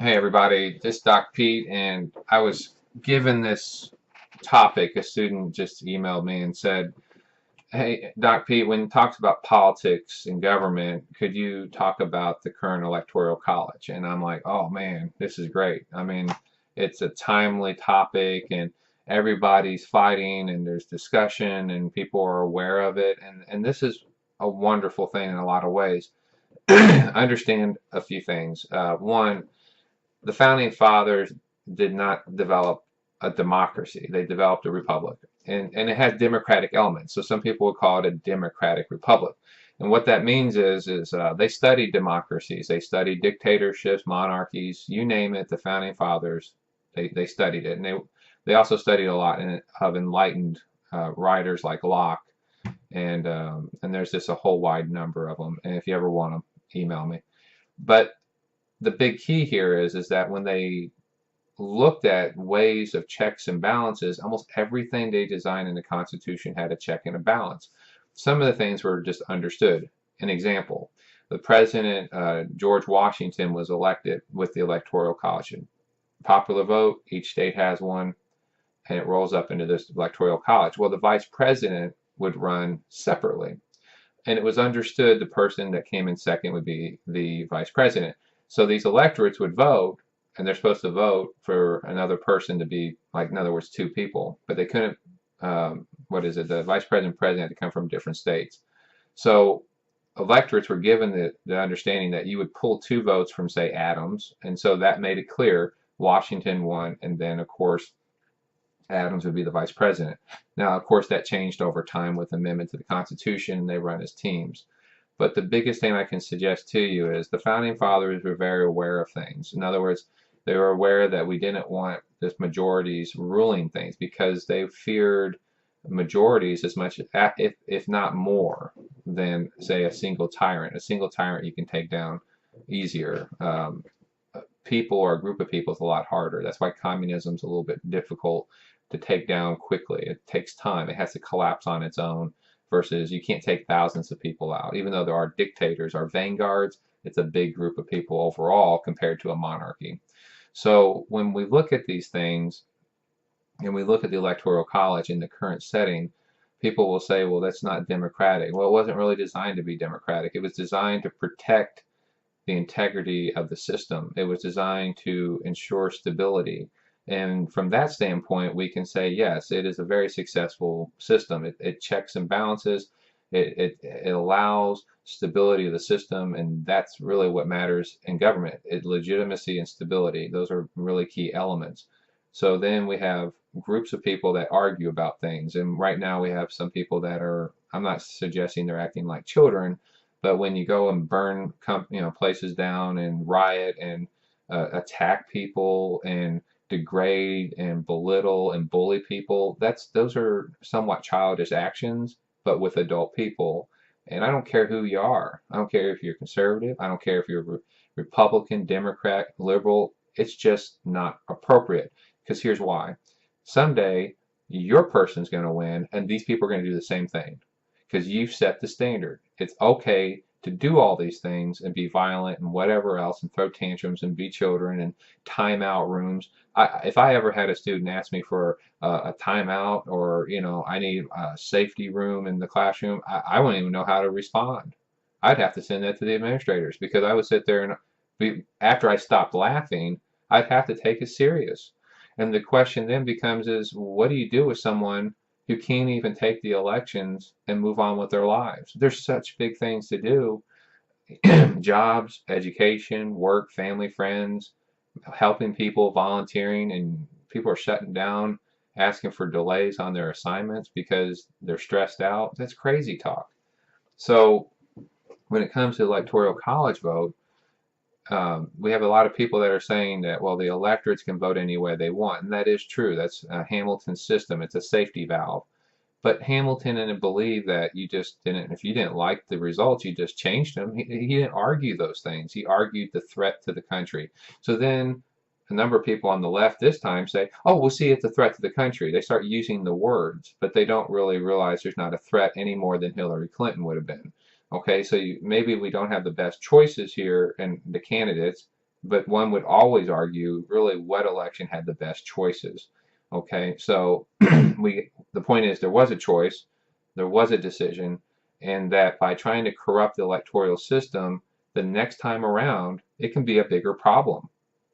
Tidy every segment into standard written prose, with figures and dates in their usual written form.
Hey everybody, this is Doc Pete, and I was given this topic. A student just emailed me and said, "Hey, Doc Pete, when you talks about politics and government, could you talk about the current electoral college?" And I'm like, "Oh man, this is great. I mean, it's a timely topic, and everybody's fighting, and there's discussion, and people are aware of it, and this is a wonderful thing in a lot of ways." I understand a few things. One, the founding fathers did not develop a democracy. They developed a republic. And it has democratic elements. So some people would call it a democratic republic. And what that means is they studied democracies. They studied dictatorships, monarchies, you name it, the founding fathers, they studied it. And they also studied a lot of enlightened writers like Locke. And there's just a whole wide number of them. And if you ever want them, email me. But the big key here is that when they looked at ways of checks and balances, almost everything they designed in the Constitution had a check and a balance. Some of the things were just understood. An example, the president, George Washington, was elected with the Electoral College. Popular vote, each state has one, and it rolls up into this Electoral College. Well, the vice president would run separately, and it was understood the person that came in second would be the vice president. So these electorates would vote, and they're supposed to vote for another person to be, like, in other words, two people, but they couldn't. What is it? The vice president had to come from different states. So electorates were given the understanding that you would pull two votes from, say, Adams, and so that made it clear Washington won, and then of course Adams would be the vice president. Now, of course, that changed over time with amendment to the Constitution. They run as teams. But the biggest thing I can suggest to you is the founding fathers were very aware of things. In other words, they were aware that we didn't want this majorities ruling things because they feared majorities as much, if not more, than, say, a single tyrant. A single tyrant you can take down easier. People or a group of people is a lot harder. That's why communism is a little bit difficult to take down quickly. It takes time. It has to collapse on its own versus you can't take thousands of people out. Even though there are dictators or vanguards, it's a big group of people overall compared to a monarchy. So when we look at these things and we look at the Electoral College in the current setting, people will say, well, that's not democratic. Well, it wasn't really designed to be democratic. It was designed to protect the integrity of the system. It was designed to ensure stability. And from that standpoint, we can say, yes, it is a very successful system. It checks and balances. It allows stability of the system, and that's really what matters in government. Legitimacy and stability, those are really key elements. So then we have groups of people that argue about things. And right now we have some people that are, I'm not suggesting they're acting like children, but when you go and burn, places down and riot and attack people and degrade and belittle and bully people, those are somewhat childish actions, but with adult people. And I don't care who you are. I don't care if you're conservative. I don't care if you're Republican, Democrat, liberal. It's just not appropriate. Because here's why. Someday your person's going to win, and these people are going to do the same thing because you've set the standard. It's okay to do all these things and be violent and whatever else and throw tantrums and be children and timeout rooms. If I ever had a student ask me for a timeout or, I need a safety room in the classroom, I wouldn't even know how to respond. I'd have to send that to the administrators because I would sit there and after I stopped laughing, I'd have to take it serious. And the question then becomes is what do you do with someone who can't even take the elections and move on with their lives? There's such big things to do. Jobs, education, work, family, friends, helping people, volunteering, and people are shutting down, asking for delays on their assignments because they're stressed out. That's crazy talk. So when it comes to the electoral college vote, we have a lot of people that are saying that, well, the electorates can vote any way they want, and that is true. That's Hamilton's system. It's a safety valve. But Hamilton didn't believe that you just didn't, if you didn't like the results, you just changed them. He didn't argue those things. He argued the threat to the country. So then a number of people on the left this time say, oh, we'll see it's a threat to the country. They start using the words, but they don't really realize there's not a threat any more than Hillary Clinton would have been. Okay, so maybe we don't have the best choices here and the candidates, but one would always argue really what election had the best choices. Okay, so the point is there was a choice, there was a decision, and that by trying to corrupt the electoral system, the next time around it can be a bigger problem.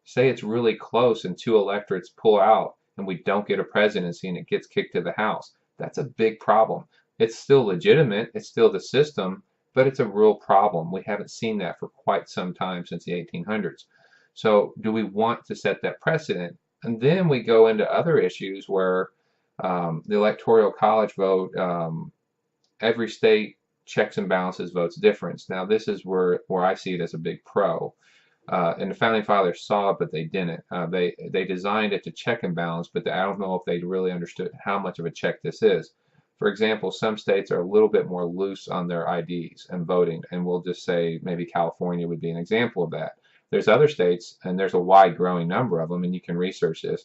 Say it's really close and two electorates pull out and we don't get a presidency and it gets kicked to the House. That's a big problem. It's still legitimate, it's still the system, but it's a real problem. We haven't seen that for quite some time since the 1800s. So, do we want to set that precedent? And then we go into other issues where the Electoral College vote, every state checks and balances votes difference. Now, this is where I see it as a big pro. And the founding fathers saw it, but they didn't. They designed it to check and balance, but I don't know if they really understood how much of a check this is. For example, some states are a little bit more loose on their IDs and voting, and we'll just say maybe California would be an example of that. There's other states, and there's a wide growing number of them, and you can research this,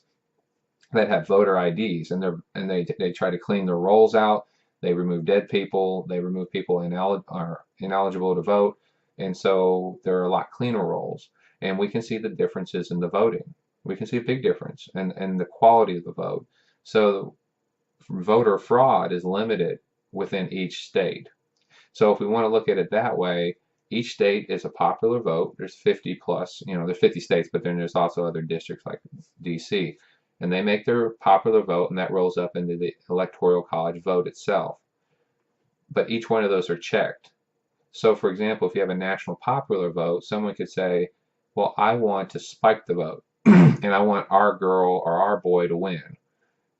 that have voter IDs, and they try to clean their rolls out. They remove dead people. They remove people ineligible to vote, and so there are a lot cleaner rolls. And we can see the differences in the voting. We can see a big difference and the quality of the vote. So voter fraud is limited within each state. So if we want to look at it that way, each state is a popular vote. There's 50 plus, there's 50 states, but then there's also other districts like DC. And they make their popular vote, and that rolls up into the Electoral College vote itself. But each one of those are checked. So, for example, if you have a national popular vote, someone could say, well, I want to spike the vote, and I want our girl or our boy to win.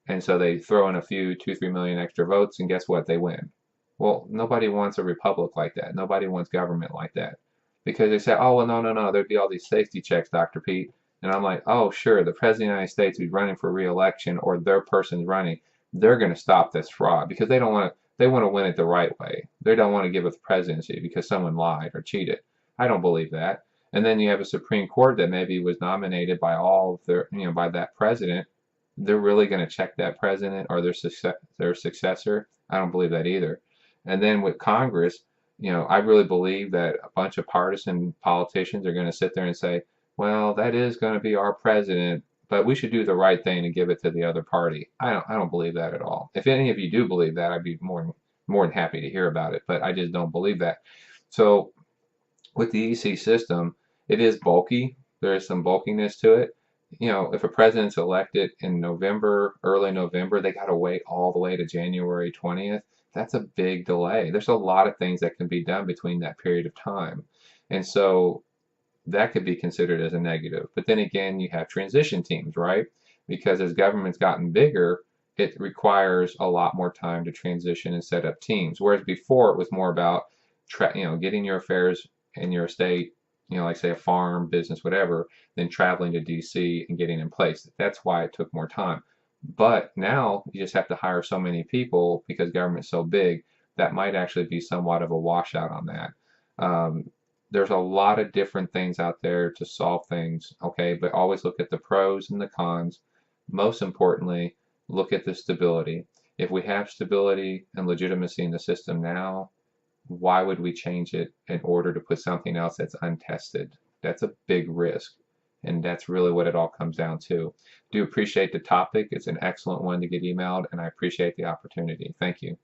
And so they throw in a few, 2, 3 million extra votes, and guess what? They win. Well, nobody wants a republic like that. Nobody wants government like that. Because they say, oh, well, no, no, no, there'd be all these safety checks, Dr. Pete. And I'm like, oh, sure, the President of the United States who's running for re-election or their person's running, they're going to stop this fraud because they don't want to, they want to win it the right way. They don't want to give up the presidency because someone lied or cheated. I don't believe that. And then you have a Supreme Court that maybe was nominated by all of their, by that president. They're really going to check that president or their successor. I don't believe that either. And then with Congress, I really believe that a bunch of partisan politicians are going to sit there and say, well, that is going to be our president, but we should do the right thing and give it to the other party. I don't believe that at all. If any of you do believe that, I'd be more than happy to hear about it, but I just don't believe that. So with the EC system, it is bulky. There is some bulkiness to it. If a president's elected in November, early November, they got to wait all the way to January 20th. That's a big delay. There's a lot of things that can be done between that period of time. And so that could be considered as a negative. But then again, you have transition teams, right? Because as government's gotten bigger, it requires a lot more time to transition and set up teams. Whereas before, it was more about getting your affairs in your state, like say a farm, business, whatever, then traveling to DC and getting in place. That's why it took more time. But now you just have to hire so many people because government's so big that might actually be somewhat of a washout on that. There's a lot of different things out there to solve things, okay? But always look at the pros and the cons. Most importantly, look at the stability. If we have stability and legitimacy in the system now, why would we change it in order to put something else that's untested? That's a big risk. And that's really what it all comes down to. Do appreciate the topic. It's an excellent one to get emailed, and I appreciate the opportunity. Thank you.